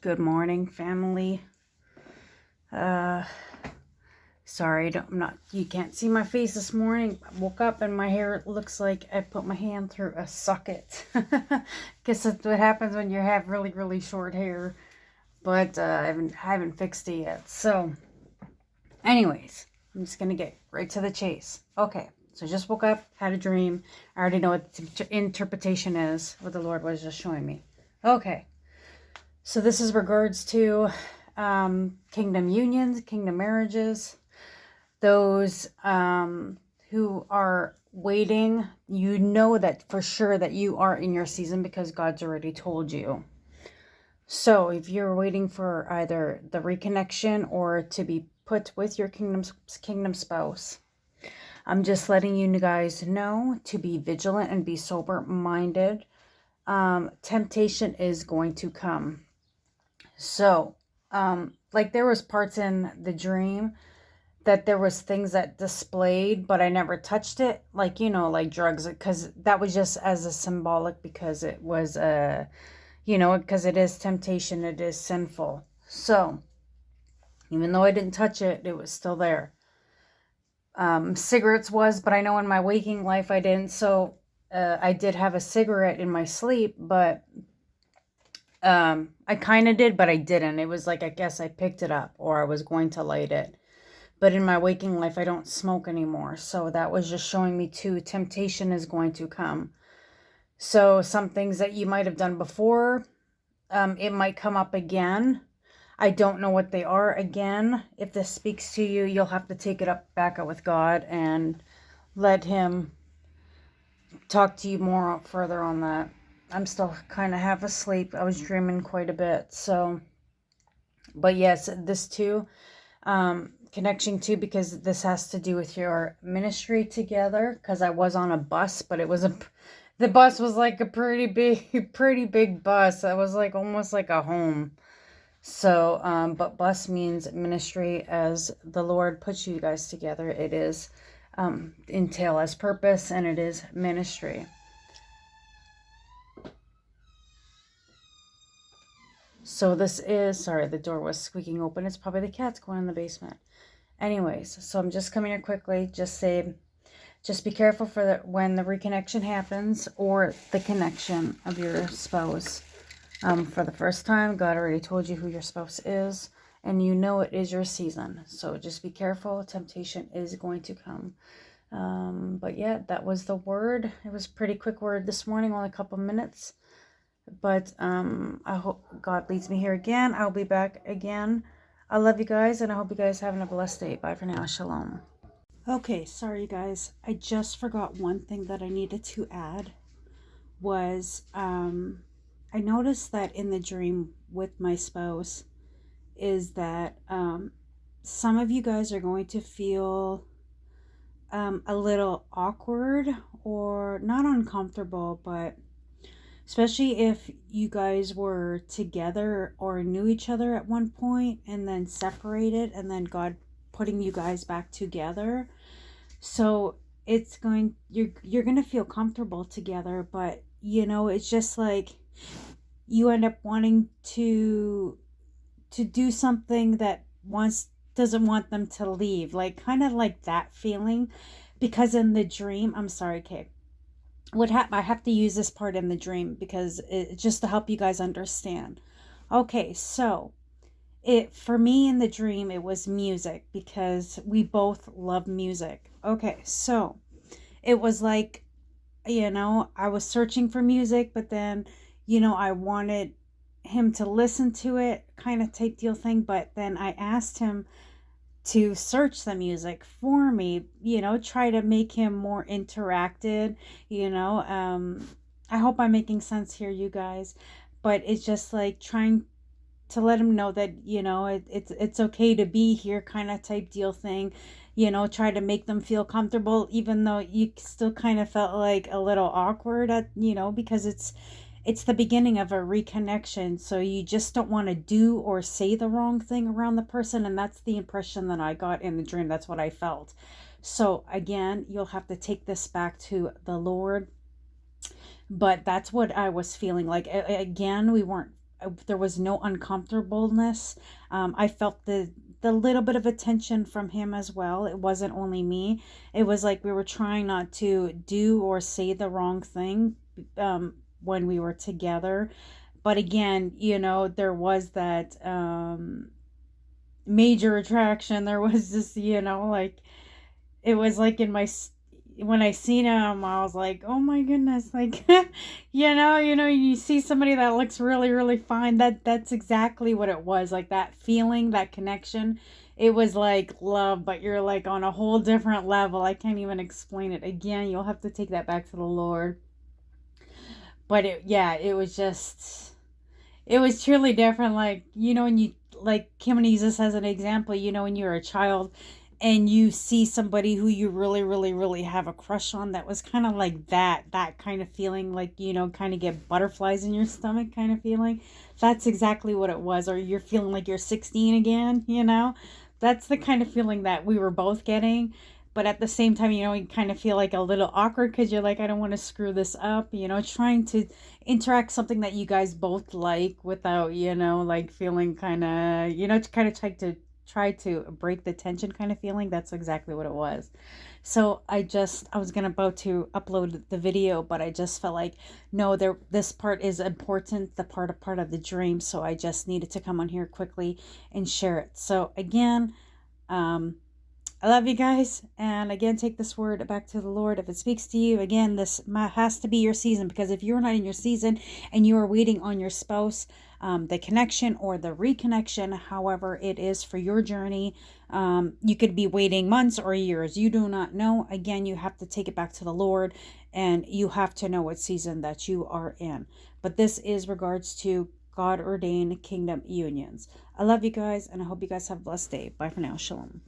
Good morning, family. Sorry, you can't see my face this morning. I woke up and my hair looks like I put my hand through a socket. Guess that's what happens when you have really, really short hair. But I haven't fixed it yet. So, anyways, I'm just gonna get right to the chase. Okay, so just woke up, had a dream. I already know what the interpretation is, what the Lord was just showing me. Okay. So this is regards to kingdom unions, kingdom marriages. Those who are waiting, you know that for sure that you are in your season because God's already told you. So if you're waiting for either the reconnection or to be put with your kingdom spouse, I'm just letting you guys know to be vigilant and be sober-minded. Temptation is going to come. So, like there was parts in the dream that there was things that displayed, but I never touched it. Like, like drugs, because that was just as a symbolic, because it was, because it is temptation, it is sinful. So, even though I didn't touch it, it was still there. Cigarettes was, but I know in my waking life I didn't. So, I did have a cigarette in my sleep, but I kind of did, but I didn't. It was like, I guess I picked it up or I was going to light it. But in my waking life, I don't smoke anymore. So that was just showing me too, temptation is going to come. So some things that you might have done before, it might come up again. I don't know what they are again. If this speaks to you, you'll have to take it back up with God and let him talk to you more further on that. I'm still kind of half asleep. I was dreaming quite a bit. So, but yes, this too, connection too, because this has to do with your ministry together. Because I was on a bus, but the bus was like a pretty big bus. It was like almost like a home. So, but bus means ministry. As the Lord puts you guys together, it is entail as purpose, and it is ministry. So this is, sorry, the door was squeaking open. It's probably the cats going in the basement. Anyways, so I'm just coming here quickly. Just be careful for when the reconnection happens or the connection of your spouse. For the first time, God already told you who your spouse is, and you know it is your season. So just be careful. Temptation is going to come. But yeah, that was the word. It was a pretty quick word this morning, only a couple minutes. But I hope God leads me here again. I'll be back again. I love you guys, and I hope you guys having a blessed day. Bye for now. Shalom. Okay, sorry you guys. I just forgot one thing that I needed to add was I noticed that in the dream with my spouse is that some of you guys are going to feel a little awkward or not uncomfortable, but especially if you guys were together or knew each other at one point and then separated and then God putting you guys back together. So you're going to feel comfortable together, but it's just like you end up wanting to do something that doesn't want them to leave, like kind of like that feeling. Because in the dream, I'm sorry, Kate. I have to use this part in the dream because just to help you guys understand. Okay, so for me in the dream, it was music because we both love music. Okay, so it was like, I was searching for music, but then, I wanted him to listen to it, kind of type deal thing. But then I asked him to search the music for me, try to make him more interacted, I hope I'm making sense here, you guys. But it's just like trying to let him know that, it's okay to be here, kind of type deal thing, try to make them feel comfortable, even though you still kind of felt like a little awkward because it's the beginning of a reconnection. So you just don't want to do or say the wrong thing around the person. And that's the impression that I got in the dream. That's what I felt. So again, you'll have to take this back to the Lord. But that's what I was feeling like. Again, we weren't there was no uncomfortableness. I felt the little bit of attention from him as well. It wasn't only me. It was like we were trying not to do or say the wrong thing when we were together. But again, there was that major attraction. There was this, like it was like when I seen him, I was like, oh my goodness, like, you see somebody that looks really, really fine. That's exactly what it was. Like that feeling, that connection. It was like love, but you're like on a whole different level. I can't even explain it. Again, you'll have to take that back to the Lord. But it was truly different. Like, when you, like Kim and Jesus as an example, when you're a child and you see somebody who you really, really, really have a crush on, that was kind of like that kind of feeling, like, kind of get butterflies in your stomach kind of feeling. That's exactly what it was. Or you're feeling like you're 16 again, that's the kind of feeling that we were both getting. But at the same time, you kind of feel like a little awkward because you're like, I don't want to screw this up, trying to interact something that you guys both like without, like feeling kind of, to kind of try to break the tension kind of feeling. That's exactly what it was. So I was gonna about to upload the video, but I just felt like, no, this part is important, the part of the dream. So I just needed to come on here quickly and share it. So again, I love you guys. And again, take this word back to the Lord. If it speaks to you, again, this has to be your season, because if you're not in your season and you are waiting on your spouse, the connection or the reconnection, however it is for your journey, you could be waiting months or years. You do not know. Again, you have to take it back to the Lord, and you have to know what season that you are in. But this is regards to God ordained kingdom unions. I love you guys, and I hope you guys have a blessed day. Bye for now. Shalom.